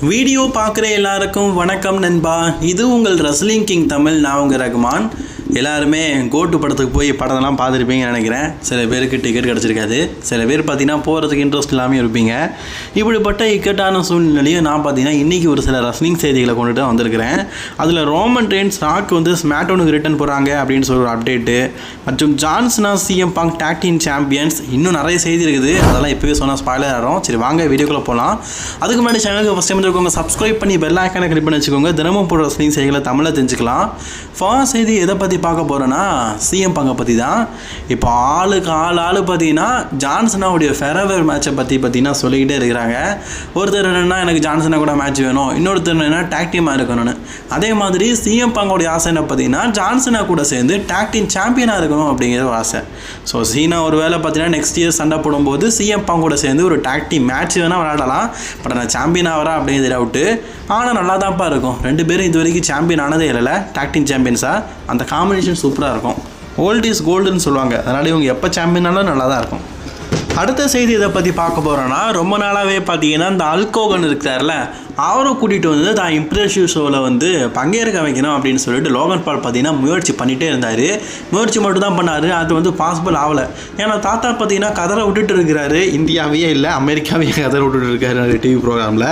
Video பார்க்குற எல்லாருக்கும் வணக்கம் நண்பா. இது உங்கள் ரெஸ்லிங் கிங் தமிழ். நான் உங்கள் ரகுமான். எல்லாருமே கோட்டு படத்துக்கு போய் படத்தெல்லாம் பார்த்துருப்பீங்கன்னு நினைக்கிறேன். சில பேருக்கு டிக்கெட் கிடச்சிருக்காது, சில பேர் பார்த்தீங்கன்னா போகிறதுக்கு இன்ட்ரெஸ்ட் இல்லாமல் இருப்பீங்க. இப்படிப்பட்ட இக்கட்டான சூழ்நிலையும் நான் பார்த்தீங்கன்னா இன்றைக்கி ஒரு சில ரெஸ்லிங் செய்திகளை கொண்டுட்டு வந்திருக்கிறேன். அதில் ரோமன் ரெயின்ஸ் ராக் வந்து ஸ்மாக்டவுனுக்கு ரிட்டர்ன் போகிறாங்க அப்படின்னு சொல்லி ஒரு அப்டேட்டு, மற்றும் John Cena CM Punk tag team champions, இன்னும் நிறைய செய்தி இருக்குது. அதெல்லாம் இப்போவே சொன்னால் ஸ்பாயிலர் ஆகும். சரி வாங்க வீடியோக்குள்ளே போகலாம். அதுக்கு முன்னாடி சேனலுக்கு ஃபஸ்ட் டைம் இருக்கவங்க சப்ஸ்கிரைப் பண்ணி பெல் ஐக்கானை கிளிக் பண்ணி வச்சுக்கோங்க. தினமும் போடுற ரெஸ்லிங் செய்திகளை தமிழில் தெரிஞ்சுக்கலாம். ஃபர்ஸ்ட் செய்தி எதை பற்றி பார்க்க போகிறேன்னா CM Punk பற்றி தான். இப்போ ஆளுக்கு ஆள் பார்த்தீங்கன்னா ஜான்சனாவுடைய ஃபெரவர் மேட்சை பார்த்தீங்கன்னா சொல்லிக்கிட்டே இருக்கிறாங்க. ஒருத்தர் என்னென்னா எனக்கு ஜான்சனா கூட மேட்ச் வேணும், இன்னொருத்தர் என்னென்னா டாக் டீமாக இருக்கணும்னு. அதே மாதிரி CM Punkோடைய ஆசை என்ன பார்த்தீங்கன்னா ஜான்சனா கூட சேர்ந்து டாக் டீம் சாம்பியனாக இருக்கணும் அப்படிங்கிற ஒரு ஆசை. ஸோ சீனா ஒரு வேளை பார்த்தீங்கன்னா நெக்ஸ்ட் இயர் சண்டை போடும்போது CM Punk கூட சேர்ந்து ஒரு டாக் டீம் மேட்ச் வேணால் விளையாடலாம். பட் நான் சாம்பியன் ஆகிறா அப்படிங்கிறது டவுட்டு. ஆனால் நல்லா தான்ப்பா இருக்கும். ரெண்டு பேரும் இது வரைக்கும் சாம்பியன் ஆனதே இல்லை டாக் டீம் சாம்பியன்ஸாக. அந்த காம்பினேஷன் சூப்பராக இருக்கும். ஓல்ட் இஸ் கோல்டுன்னு சொல்லுவாங்க. அதனால் இவங்க எப்போ சாம்பியனாலும் நல்லா தான் இருக்கும். அடுத்த செய்தி இதை பற்றி பார்க்க போகிறோன்னா, ரொம்ப நாளாகவே பார்த்தீங்கன்னா இந்த ஹல்க் ஹோகன் இருக்கிறார்ல, அவரை கூட்டிகிட்டு வந்து தான் இம்ப்ரெசிவ் ஷோவில் வந்து பங்கேற்க வைக்கணும் அப்படின்னு சொல்லிட்டு லோகன் பால் பார்த்தீங்கன்னா முயற்சி பண்ணிகிட்டே இருந்தார். முயற்சி மட்டும் தான் பண்ணார், அது வந்து பாசிபிள் ஆகலை. ஏன்னா தாத்தா பார்த்தீங்கன்னா கதரை விட்டுட்டு இருக்கிறாரு. இந்தியாவையே இல்லை அமெரிக்காவே கதரை விட்டுட்டு இருக்காரு டிவி ப்ரோக்ராமில்.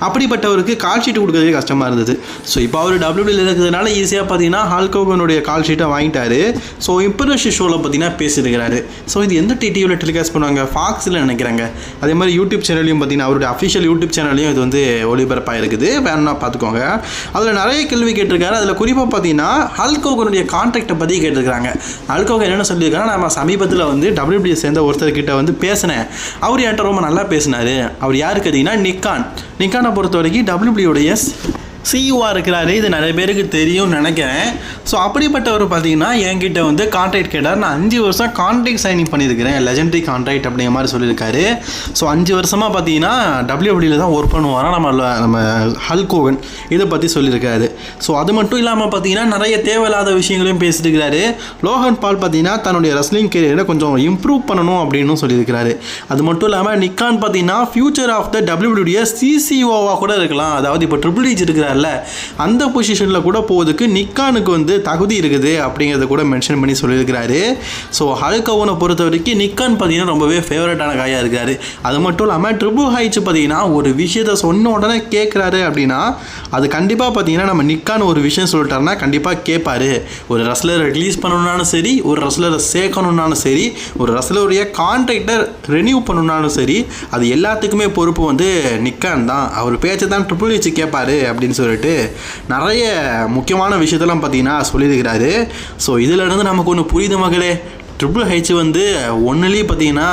அப்படிப்பட்டவருக்கு கால் ஷீட் கொடுக்கறதே கஷ்டமாக இருந்தது. ஸோ இப்போ அவர் WWEல இருக்கிறதுனால ஈஸியாக பார்த்தீங்கன்னா ஹல்க் ஹோகனுடைய கால் ஷீட்டை வாங்கிட்டாரு. ஸோ இம்ப்ரெசிவ் ஷோவில் பார்த்தீங்கன்னா பேசியிருக்கிறாரு. ஸோ இது எந்த டிவியில் டெலிகாஸ்ட் பண்ணுவாங்க? ஃபாக்ஸில் நினைக்கிறாங்க. அதே மாதிரி யூடியூப் சேனல்லையும் பார்த்தீங்கன்னா அவருடைய அஃபிஷியல் யூடியூப் சேனல்லையும் இது வந்து ஒளிபரப்பாக இருக்குது. வேணும்னா பார்த்துக்கோங்க. அதில் நிறைய கேள்வி கேட்டிருக்காரு. அதில் குறிப்பாக பார்த்தீங்கன்னா ஹல்க் ஹோகனுடைய கான்ட்ராக்டை பற்றி கேட்டிருக்காங்க. ஹல்க் ஹோகன் என்னென்ன சொல்லியிருக்காங்கன்னா, நம்ம சமீபத்தில் வந்து WWE சேர்ந்த ஒருத்தர்கிட்ட வந்து பேசினேன், அவர் என்கிட்ட ரொம்ப நல்லா பேசினார். அவர் யாருக்கு கேட்டிங்கன்னா நிக்கானை பொறுத்த வரைக்கும் WWEடைய CEO இருக்கிறாரு. இது நிறைய பேருக்கு தெரியும்னு நினைக்கிறேன். ஸோ அப்படிப்பட்டவர் பார்த்தீங்கன்னா என்கிட்ட வந்து கான்ட்ராக்ட் கேட்டார். நான் 5 வருஷம் கான்ட்ராக்ட் சைனிங் பண்ணியிருக்கிறேன், லெஜெண்டரி கான்ட்ராக்ட் அப்படிங்கிற மாதிரி சொல்லியிருக்காரு. ஸோ 5 வருஷமாக பார்த்தீங்கன்னா WWEல தான் ஒர்க் பண்ணுவாராம் நம்ம ஹல்க் ஹோகன். இதை பற்றி சொல்லியிருக்காரு. ஸோ அது மட்டும் இல்லாமல் பார்த்தீங்கன்னா நிறைய தேவையில்லாத விஷயங்களையும் பேசியிருக்கிறாரு. லோகன் பால் பார்த்தீங்கன்னா தன்னுடைய ரெஸ்லிங் கேரியரை கொஞ்சம் இம்ப்ரூவ் பண்ணணும் அப்படின்னு சொல்லியிருக்கிறாரு. அது மட்டும் இல்லாமல் நிக்கான் பார்த்தீங்கன்னா ஃபியூச்சர் ஆஃப் த WWEடைய CCOவாக கூட இருக்கலாம். அதாவது இப்போ ட்ரிபிள் H இருக்கிறார், அந்த பொசிஷனில் கூட போவதுக்கு நிக்கானுக்கு வந்து தகுதி இருக்குது அப்படிங்கிறத கூட மென்ஷன் பண்ணி சொல்லியிருக்கிறாரு. ஸோ ஹல்க் ஹோகனை பொறுத்த வரைக்கும் நிக்கான் பார்த்தீங்கன்னா ரொம்பவே ஃபேவரட்டான காயாக இருக்காரு. அது மட்டும் இல்லாமல் ட்ரிபிள் H பார்த்தீங்கன்னா ஒரு விஷயத்தை சொன்ன உடனே கேட்குறாரு அப்படின்னா அது கண்டிப்பாக பார்த்தீங்கன்னா நம்ம நிக்கான் ஒரு விஷயம் சொல்லிட்டாருன்னா கண்டிப்பாக கேட்பாரு. ஒரு ரெஸ்லரை ரிலீஸ் பண்ணணுன்னாலும் சரி, ஒரு ரெஸ்லரை சேர்க்கணுன்னாலும் சரி, ஒரு ரெஸ்லருடைய கான்ட்ராக்டை ரெனியூ பண்ணணுன்னாலும் சரி, அது எல்லாத்துக்குமே பொறுப்பு வந்து நிக்கான் தான். அவர் பேச்சை தான் ட்ரிபிள் H கேட்பாரு அப்படின்னு சொல்லிட்டு நிறைய முக்கியமான விஷயத்தெல்லாம் பார்த்தீங்கன்னா சொல்லியிருக்கிறாரு. ஸோ இதிலிருந்து நமக்கு ஒன்று புரியுது மகளே, ட்ரிபிள் H வந்து ஒன்றுலேயே பார்த்தீங்கன்னா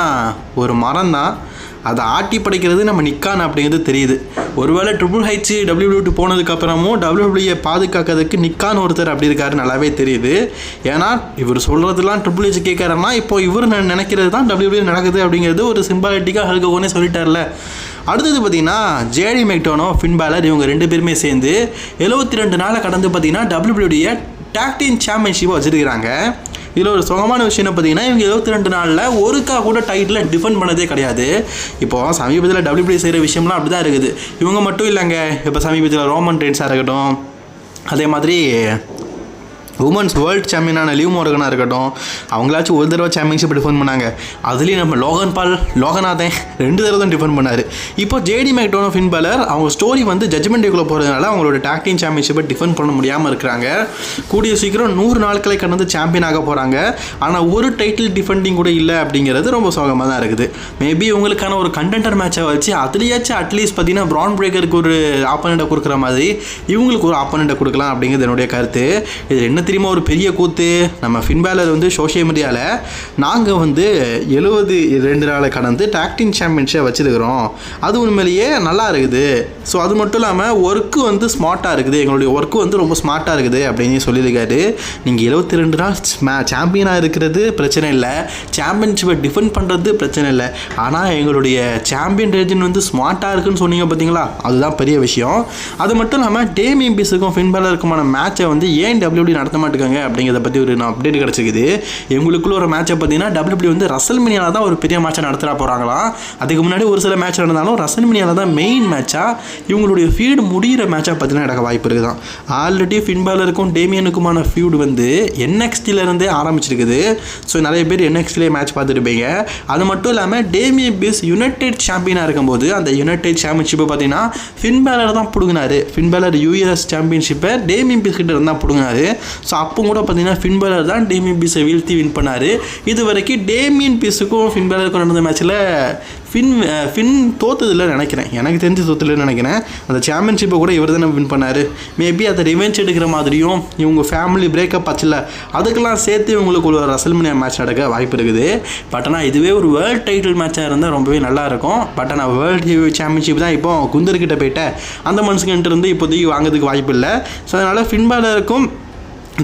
ஒரு மரம் தான், அதை ஆட்டி படைக்கிறது நம்ம நிக்கான் அப்படிங்கிறது தெரியுது. ஒருவேளை ட்ரிபிள் H WWE போனதுக்கப்புறமும் WWE பாதுகாக்கிறதுக்கு நிக்கான் ஒருத்தர் அப்படி இருக்காரு நல்லாவே தெரியுது. ஏன்னா இவர் சொல்கிறதுலாம் ட்ரிபிள் H கேட்குறாருன்னா இப்போ இவர் நினைக்கிறது தான் WWE நடக்குது அப்படிங்கிறது ஒரு சிம்பாலிட்டிக்காக ஹல்க் ஹோகனே சொல்லிட்டார்ல. அடுத்தது பார்த்தீங்கன்னா ஜேடி மெக்டோனோ, ஃபின் பாலர், இவங்க 2 பேருமே சேர்ந்து 72 நாளை கடந்து பார்த்தீங்கன்னா WWEடைய டாக் டீம் சாம்பியன்ஷிப்பை வச்சுருக்கிறாங்க. இதில் ஒரு சுகமான விஷயம் பார்த்தீங்கன்னா இவங்க 72 நாளில் ஒருக்கா கூட டைட்டில் டிஃபெண்ட் பண்ணதே கிடையாது. இப்போது சமீபத்தில் WWE செய்கிற விஷயம்லாம் அப்படி தான் இருக்குது. இவங்க மட்டும் இல்லைங்க, இப்போ சமீபத்தில் ரோமன் ரெயின்ஸாக இருக்கட்டும், அதே மாதிரி உமன்ஸ் வேர்ல்டு சாம்பியனான லிவ் மோர்கனாக இருக்கட்டும், அவங்களாச்சும் ஒரு தடவை சாம்பியன்ஷிப் டிஃபெண்ட் பண்ணாங்க. அதுலேயும் நம்ம லோகநாதன் 2 தடவை தான் டிஃபெண்ட் பண்ணார். இப்போ ஜேடி மெக்டோனோ, ஃபின் பாலர், அவங்க ஸ்டோரி வந்து ஜட்ஜ்மெண்ட் டேக்குள்ளே போகிறதுனால அவங்களோட டாக் டீம் சாம்பியன்ஷிப்பை டிஃபெண்ட் பண்ண முடியாமல் இருக்கிறாங்க. கூடிய சீக்கிரம் 100 நாட்களை கடந்து சாம்பியன் ஆக போகிறாங்க. ஆனால் ஒரு டைட்டில் டிஃபெண்டிங் கூட இல்லை அப்படிங்கிறது ரொம்ப சோகமாக தான் இருக்குது. மேபி உங்களுக்கான ஒரு கண்டென்டர் மேட்சை வச்சு அதுலேயாச்சும் அட்லீஸ்ட் பார்த்தீங்கன்னா பிரான் பிரேக்கருக்கு ஒரு ஆப்போனண்ட்டை கொடுக்குற மாதிரி இவங்களுக்கு ஒரு ஆப்போனண்ட்டை கொடுக்கலாம் அப்படிங்கிறது என்னுடைய கருத்து. இது என்ன தெரியுமா ஒரு பெரிய கூத்து, நம்ம ஃபின் பாலர் வந்து சோஷியல் மீடியாவில் நாங்கள் வந்து 72 நாளை கடந்து டாக் டீம் சாம்பியன்ஷிப்பை வச்சுருக்கிறோம், அது உண்மையிலேயே நல்லா இருக்குது. ஸோ அது மட்டும் இல்லாமல் ஒர்க்கு வந்து ஸ்மார்ட்டாக இருக்குது, எங்களுடைய ஒர்க்கு வந்து ரொம்ப ஸ்மார்ட்டாக இருக்குது அப்படின்னு சொல்லியிருக்காரு. நீங்கள் 72 நாள் சாம்பியனாக இருக்கிறது பிரச்சனை இல்லை, சாம்பியன்ஷிப்பை டிஃபெண்ட் பண்ணுறது பிரச்சனை இல்லை, ஆனால் எங்களுடைய சாம்பியன் ரேஜன் வந்து ஸ்மார்ட்டாக இருக்குன்னு சொன்னீங்க பார்த்தீங்களா, அதுதான் பெரிய விஷயம். அது மட்டும் இல்லாமல் டேமியன் பீஸுக்கும் ஃபின் பாலருக்குமான மேட்சை வந்து ஏன் WWE நடத்த மாட்டேங்க அப்படிங்கிறத பற்றி ஒரு அப்டேட் கிடச்சிக்குது. இவங்களுக்குள்ள ஒரு மேட்சை பார்த்தீங்கன்னா WWE வந்து ரசல்மேனியாவில் தான் ஒரு பெரிய மேட்சை நடத்துகிற போகிறாங்களாம். அதுக்கு முன்னாடி ஒரு சில மேட்ச் நடந்தாலும் ரசல்மேனியாவில் தான் மெயின் மேட்சாக இவங்களுடைய ஃபீடு முடிகிற மேட்சாக பார்த்தீங்கன்னா நடக்க வாய்ப்பு இருக்குதான். ஆல்ரெடி ஃபின் பாலருக்கும் டேமியனுக்குமான ஃபியூடு வந்து NXTலேருந்தே ஆரம்பிச்சிருக்குது. ஸோ நிறைய பேர் NXTலேயே மேட்ச் பார்த்துருப்பீங்க. அது மட்டும் இல்லாமல் டேமியன் பீஸ் யுனைடெட் சாம்பியனாக இருக்கும்போது அந்த யுனைடெட் சாம்பியன்ஷிப்பை பார்த்தீங்கன்னா ஃபின் பாலர் தான் பிடுங்கினாரு. ஃபின் பாலர் US சாம்பியன்ஷிப்பை டேமியன் பீஸ் கிட்ட இருந்தால் பிடுங்கினாரு. ஸோ அப்போ கூட பார்த்தீங்கன்னா ஃபின் பாலர் தான் டேமியன் பீஸை வீழ்த்தி வின் பண்ணார். இது வரைக்கும் டேமியன் பீஸுக்கும் ஃபின் பாலருக்கும் நடந்த மேட்ச்சில் ஃபின் தோத்ததில்லை நினைக்கிறேன். எனக்கு தெரிஞ்சு தோத்ததில்லைன்னு நினைக்கிறேன். அந்த சாம்பியன்ஷிப்பை கூட இவர் தானே வின் பண்ணார். மேபி அதை ரிவெஞ்ச் எடுக்கிற மாதிரியும் இவங்க ஃபேமிலி பிரேக்கப் ஆச்சுல அதுக்கெல்லாம் சேர்த்து இவங்களுக்கு ஒரு ரசல்மேனியா மேட்ச் நடக்க வாய்ப்பு இருக்குது. பட் ஆனால் இதுவே ஒரு வேர்ல்டு டைட்டில் மேட்சாக இருந்தால் ரொம்பவே நல்லாயிருக்கும். பட் ஆனால் வேர்ல்டு ஹெவி சாம்பியன்ஷிப் தான் இப்போ குந்தர்கிட்ட போயிட்டேன் அந்த மனுஷங்கிட்ட இருந்து இப்போதைக்கு வாங்கிறதுக்கு வாய்ப்பு இல்லை. ஸோ அதனால் ஃபின் பாலருக்கும்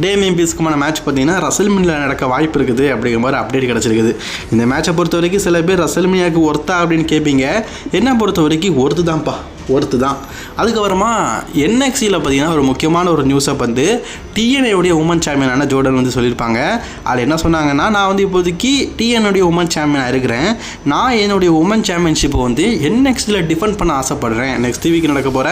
டேமியன் பீஸ்க்குமான மேட்ச் பார்த்தீங்கன்னா ரசல்மேனியாவில் நடக்க வாய்ப்பு இருக்குது அப்படிங்கிற மாதிரி அப்டேட் கிடச்சிருக்குது. இந்த மேட்சை பொறுத்த வரைக்கும் சில பேர் ரசல்மேனியாவுக்கு ஒர்த்தா அப்படின்னு கேட்பீங்க. என்ன பொறுத்த வரைக்கும் ஒர்த்து தான். அதுக்கப்புறமா NXTயில் பார்த்தீங்கன்னா ஒரு முக்கியமான ஒரு நியூஸை வந்து TNA-உடைய உமன் சாம்பியனான ஜோர்டன் வந்து சொல்லியிருப்பாங்க. அதில் என்ன சொன்னாங்கன்னா, நான் வந்து இப்போதைக்கு TNA-உடைய உமன் சாம்பியனாக இருக்கிறேன். நான் என்னுடைய உமன் சாம்பியன்ஷிப்பை வந்து NXTயில் டிஃபெண்ட் பண்ண ஆசைப்படுறேன். நெக்ஸ்ட் வீக் நடக்க போகிற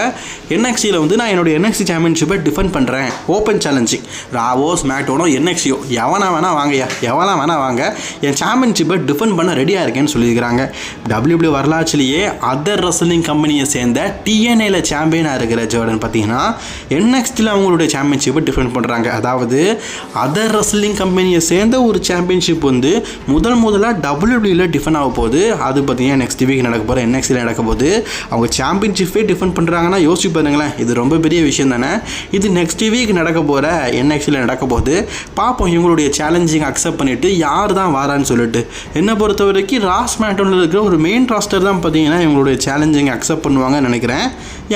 NXTயில் வந்து நான் என்னுடைய NXT சாம்பியன்ஷிப்பை டிஃபெண்ட் பண்ணுறேன். ஓப்பன் சேலஞ்சிங் ராவோ ஸ்மாக்டோனோ NXTயோ எவனா வேணா வாங்க என் சாம்பியன்ஷிப்பை டிஃபெண்ட் பண்ண ரெடியாக இருக்கேன்னு சொல்லியிருக்கிறாங்க. WWE வரலாற்றிலேயே அதர் ரெஸ்லிங் கம்பெனியை சேர்ந்த TNA-ல சாம்பியனாக இருக்கிற ஜோர்டன் பார்த்தீங்கன்னா NXTயில் அவங்களுடைய சாம்பியன்ஷிப்பை டிஃபெண்ட் பண்ணுறாங்க. அதாவது அதர் ரெஸ்லிங் கம்பெனியை சேர்ந்த ஒரு சாம்பியன்ஷிப் வந்து முதலாக WWE-ல டிஃபெண்ட் ஆக போகுது. அது பார்த்தீங்கன்னா நெக்ஸ்ட் வீக் நடக்க போகிற NXTயில் நடக்க போகுது. அவங்க சாம்பியன்ஷிப்பே டிஃபெண்ட் பண்ணுறாங்கன்னா யோசிச்சு பாருங்களேன், இது ரொம்ப பெரிய விஷயம் தானே. இது நெக்ஸ்ட் வீக் நடக்க போகிற NXTயில் நடக்க போகுது. பார்ப்போம் இவங்களுடைய சேலஞ்சிங் அக்செப்ட் பண்ணிவிட்டு யார் தான் வாரான்னு சொல்லிட்டு. என்னை பொறுத்த வரைக்கும் ராஸ் மேட்டோனில் இருக்கிற ஒரு மெயின் ராஸ்டர் தான் பார்த்தீங்கன்னா இவங்களுடைய சேலஞ்சிங் அக்செப்ட் பண்ணுவாங்கன்னு நினைக்கிறேன்.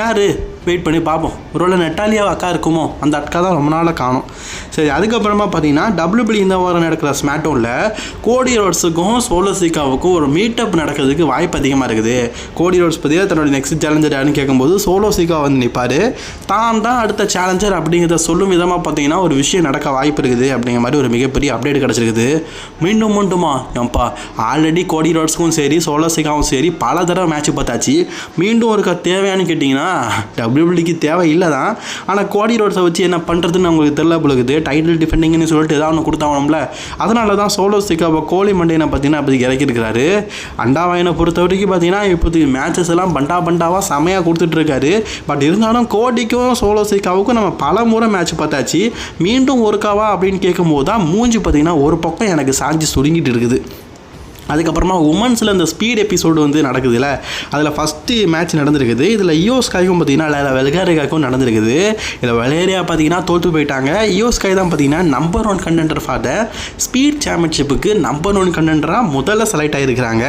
யார் வெயிட் பண்ணி பார்ப்போம். ஒருவேளை நெட்டாலியா அக்கா இருக்குமோ, அந்த அக்கா தான் ரொம்ப நாளாக காணும். சரி, அதுக்கப்புறமா பார்த்தீங்கன்னா WWE இந்த வாரம் நடக்கிற ஸ்மாக்டவுனில் கோடி ரோட்ஸுக்கும் சோலோ சிக்காவுக்கும் ஒரு மீட்டப் நடக்கிறதுக்கு வாய்ப்பு அதிகமாக இருக்குது. கோடி ரோட்ஸ் பற்றியா தன்னோட நெக்ஸ்ட் சேலஞ்சர் யாருன்னு கேட்கும்போது சோலோ சிக்கா வந்து நிற்பார். தான் அடுத்த சேலஞ்சர் அப்படிங்கிறத சொல்லும் விதமாக பார்த்தீங்கன்னா ஒரு விஷயம் நடக்க வாய்ப்பு இருக்குது அப்படிங்கிற மாதிரி ஒரு மிகப்பெரிய அப்டேட் கிடச்சிருக்குது. மீண்டுமா ஏன்பா ஆல்ரெடி கோடி ரோட்ஸுக்கும் சரி சோலோ சிக்காவும் சரி பல தடவை மேட்ச் பார்த்தாச்சு. மீண்டும் ஒரு தேவையானு கேட்டிங்கன்னா WWEக்கு தேவை இல்லை தான். ஆனால் கோடி ரோட்ஸை வச்சு என்ன பண்ணுறதுன்னு அவங்களுக்கு தெரியல போலுக்குது. டைட்டில் டிஃபெண்டிங்னு சொல்லிட்டு ஏதாவது ஒன்று கொடுத்தாங்கணும்ல. அதனால தான் சோலோ சிக்காவை கோலி மண்டையனை பார்த்தீங்கன்னா அப்போதைக்கு இறக்கியிருக்கிறாரு. அண்டாவாயனை பொறுத்த வரைக்கும் பார்த்தீங்கன்னா இப்போதைக்கு மேட்சஸ் எல்லாம் பண்டாவாக செமையாக கொடுத்துட்ருக்காரு. பட் இருந்தாலும் கோடிக்கும் சோலோ சிக்காவுக்கும் நம்ம பல முறை மேட்ச் பார்த்தாச்சு. மீண்டும் ஒருக்காவா அப்படின்னு கேட்கும்போது தான் மூஞ்சி பார்த்தீங்கன்னா ஒரு பக்கம் எனக்கு சாஞ்சி சுருங்கிட்டு இருக்குது. அதுக்கப்புறமா உமன்ஸில் இந்த ஸ்பீட் எபிசோடு வந்து நடக்குதுல்ல, அதில் ஃபஸ்ட்டு மேட்ச் நடந்திருக்குது. இதில் இயோஸ்காய்க்கும் பார்த்தீங்கன்னா வெல்காரிகாய்க்கும் நடந்திருக்குது. இதில் வெலேரியா பார்த்தீங்கன்னா தோற்று போயிட்டாங்க. இயோஸ்காய் தான் பார்த்தீங்கன்னா number 1 contender for the speed சாம்பியன்ஷிப்புக்கு நம்பர் 1 கண்டெண்டராக முதல்ல செலக்ட் ஆகிருக்கிறாங்க.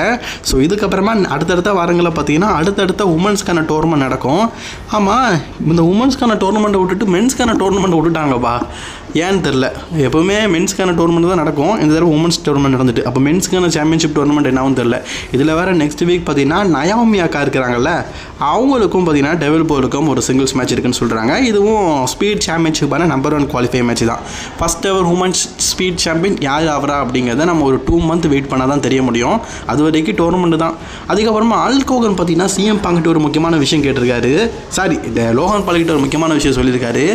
ஸோ இதுக்கப்புறமா அடுத்தடுத்த வாரங்களில் பார்த்தீங்கன்னா அடுத்தடுத்த உமன்ஸ்க்கான டோர்னமெண்ட் நடக்கும். ஆமாம், இந்த உமன்ஸ்க்கான டோர்னமெண்ட்டை விட்டுட்டு மென்ஸ்க்கான டோர்னமெண்ட்டை விட்டுட்டாங்கப்பா. ஏன்னு தெரில. எப்போவுமே மென்ஸ்க்கான டோர்னமெண்ட் தான் நடக்கும். இந்த தடவை உமன்ஸ் டோர்னமெண்ட் நடந்துட்டு அப்போ மென்ஸ்க்கான சாம்பியன்ஷிப் டோர்னமெண்ட் என்னவும் தெரில. இதில் வேறு நெக்ஸ்ட் வீக் பார்த்தீங்கன்னா நயாமி அக்கா இருக்கிறாங்கல்ல, அவங்களுக்கும் பார்த்தீங்கன்னா டெவில் போருக்கும் ஒரு சிங்கிள்ஸ் மேட்ச் இருக்குன்னு சொல்கிறாங்க. இதுவும் ஸ்பீட் சாம்பியன்ஷிப்பான நம்பர் 1 குவாலிஃபை மேட்ச் தான். ஃபஸ்ட் எவர் உமன்ஸ் ஸ்பீட் சாம்பியன் யார் ஆகிறா அப்படிங்கிறத நம்ம ஒரு 2 months வெயிட் பண்ணால் தான் தெரிய முடியும். அது வரைக்கும் டோர்னமெண்ட் தான். அதுக்கப்புறமா ஹல்க் ஹோகன் பார்த்தீங்கன்னா சிஎம் பாங்கிட்ட ஒரு முக்கியமான விஷயம் கேட்டிருக்காரு. சாரி, லோகன் பால்கிட்ட ஒரு முக்கியமான விஷயம் சொல்லியிருக்காரு.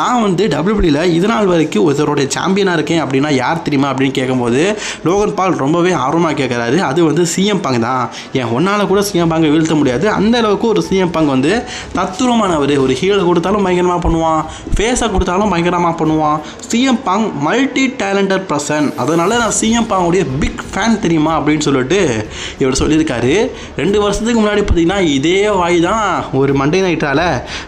நான் வந்து WWEல இதனால் வரைக்கும் ஒருத்தருடைய சாம்பியனாக இருக்கேன் அப்படின்னா யார் தெரியுமா அப்படின்னு கேட்கும்போது லோகன் பால் ரொம்பவே ஆர்வமாக கேட்குறாரு. அது வந்து சிஎம் பாங் தான். ஏன் ஒன்றால் கூட சிஎம் பாங்கை வீழ்த்த முடியாது. அந்த அளவுக்கு ஒரு சிஎம் பாங் வந்து தத்துவமானவர். ஒரு ஹீலை கொடுத்தாலும் பயங்கரமாக பண்ணுவான், ஃபேஸை கொடுத்தாலும் பயங்கரமாக பண்ணுவான். சிஎம் பாங் மல்டி டேலண்டட் பர்சன். அதனால் நான் சிஎம் பாங்குடைய பிக் ஃபேன் தெரியுமா அப்படின்னு சொல்லிட்டு இவர் சொல்லியிருக்காரு. 2 வருஷத்துக்கு முன்னாடி பார்த்தீங்கன்னா இதே வாய் தான் ஒரு மண்டே நைட்டால்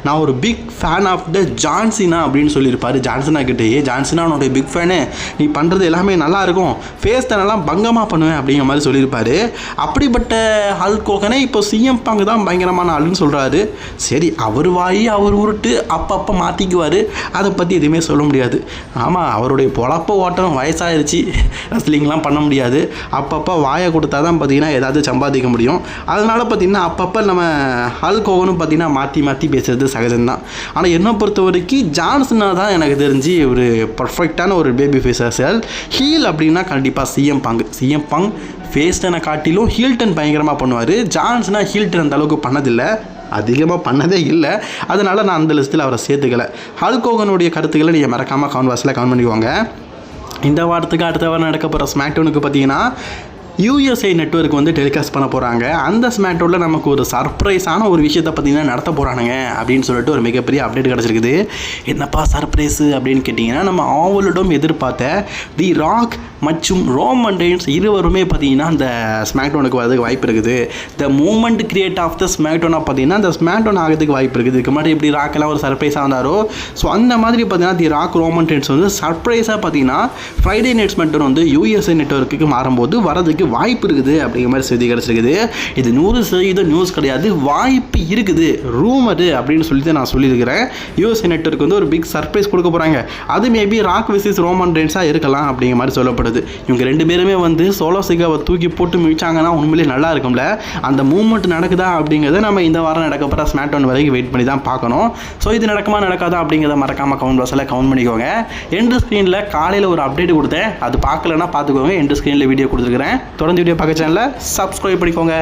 நான் ஒரு big fan of the John Cena அப்படின்னு சொல்லியிருப்பார். ஜான்சனா கிட்டே, ஜான்சனா உன்னுடைய பிக் ஃபேனு, நீ பண்ணுறது எல்லாமே நல்லாயிருக்கும், ஃபேஸ் தானெல்லாம் பங்கமாக பண்ணுவேன் அப்படிங்கிற மாதிரி சொல்லியிருப்பார். அப்படிப்பட்ட ஹல்க் ஹோகனே இப்போ சிஎம் பாங் தான் பயங்கரமான ஆளுன்னு சொல்கிறாரு. சரி, அவர் வாய் அவர் உருட்டு அப்பப்போ மாற்றிக்குவார். அதை பற்றி எதுவுமே சொல்ல முடியாது. ஆமாம், அவருடைய பொழப்ப ஓட்டம் வயசாகிடுச்சு, ரெஸ்லிங்லாம் பண்ண முடியாது. அப்பப்போ வாயை கொடுத்தா தான் பார்த்தீங்கன்னா ஏதாவது சம்பாதிக்க முடியும். அதனால் பார்த்தீங்கன்னா அப்பப்போ நம்ம ஹல்க் ஹோகனும் பார்த்தீங்கன்னா மாற்றி பேசுகிறது சகஜம்தான். ஆனால் என்னை பொறுத்த வரைக்கும் ஜான்சனா தான் எனக்கு தெரிஞ்சு ஒரு பர்ஃபெக்டான ஒரு பேபி ஃபேஸ் அரசியல். ஹீல் அப்படின்னா கண்டிப்பாக சிஎம் பங்க் ஃபேஸ்டனை காட்டிலும் ஹீல்டன் பயங்கரமாக பண்ணுவார். ஜான்ஸ்னால் ஹீல்டன் அந்த அளவுக்கு பண்ணதில்லை, அதிகமாக பண்ணதே இல்லை. அதனால் நான் அந்த லிஸ்ட்டில் அவரை சேர்த்துக்கலை. ஹல்க் ஹோகனுடைய கருத்துக்களை நீங்கள் மறக்காமல் கமெண்ட் பாக்ஸில் கமெண்ட் பண்ணிக்குவாங்க. இந்த வாரத்துக்கு அடுத்த வாரம் நடக்க போகிற ஸ்மாக்டவுனுக்கு பார்த்தீங்கன்னா USA நெட்வொர்க் வந்து டெலிகாஸ்ட் பண்ண போகிறாங்க. அந்த ஸ்மாக்டவுனில் நமக்கு ஒரு சர்ப்ரைஸான ஒரு விஷயத்தை பார்த்தீங்கன்னா நடத்த போகிறானுங்க அப்படின்னு சொல்லிட்டு ஒரு மிகப்பெரிய அப்டேட் கிடச்சிருக்குது. என்னப்பா சர்ப்ரைஸு அப்படின்னு கேட்டிங்கன்னா, நம்ம ஆவலுடன் எதிர்பார்த்த தி ராக் மற்றும் ரோமன் ரெயின்ஸ் இருவருமே பார்த்தீங்கன்னா அந்த ஸ்மாக்டவுனுக்கு வரதுக்கு வாய்ப்பு இருக்குது. The moment create of the ஸ்மாக்டவுனாக பார்த்தீங்கன்னா அந்த ஸ்மாக்டவுன் ஆகிறதுக்கு வாய்ப்பு இருக்குது. இதுக்கு முன்னாடி எப்படி ராக்கெல்லாம் ஒரு சர்ப்ரைஸாக வந்தாரோ, ஸோ அந்த மாதிரி பார்த்தீங்கன்னா தி ராக் ரோமன் ரெயின்ஸ் வந்து சர்ப்ரைஸாக பார்த்தீங்கன்னா ஃப்ரைடே நைட் ஸ்மாக்டவுன் வந்து USA நெட்வொர்க்குக்கு மாறும்போது வரதுக்கு வாய்ப்பு இருக்குது அப்படிங்கிற மாதிரி செய்தி கிடச்சிருக்குது. இது 100% நியூஸ் கிடையாது, வாய்ப்பு இருக்குது, ரூமரு அப்படின்னு சொல்லிட்டு நான் சொல்லியிருக்கிறேன். USA நெட்வொர்க் வந்து ஒரு பிக் சர்ப்ரைஸ் கொடுக்க போகிறாங்க. அது மேபி ராக் விசிஸ் ரோமன் ரெயின்ஸாக இருக்கலாம் அப்படிங்கிற மாதிரி சொல்லப்படுது. இவங்க 2 பேருமே வந்து சோலோ சிகாவை தூக்கி போட்டு மிச்சாங்கன்னா உண்மையிலே நல்லா இருக்கும்ல. அந்த மூவ்மெண்ட் நடக்குதா அப்படிங்கிறத நம்ம இந்த வாரம் நடக்க போகிற ஸ்மாக்டவுன் வரைக்கும் வெயிட் பண்ணி தான் பார்க்கணும். ஸோ இது நடக்குமா நடக்காதா அப்படிங்கிறத மறக்காமல் கமெண்ட் பாக்ஸில் கமெண்ட் பண்ணிக்கோங்க. எண்டு ஸ்க்ரீனில் காலையில் ஒரு அப்டேட் கொடுத்தேன், அது பார்க்கலன்னா பார்த்துக்கோங்க. எண்டு ஸ்க்ரீனில் வீடியோ கொடுத்துருக்கிறேன். தொடர்ந்து வீடியோ பார்க்க சேனலை சப்ஸ்கிரைப் பண்ணிக்கோங்க.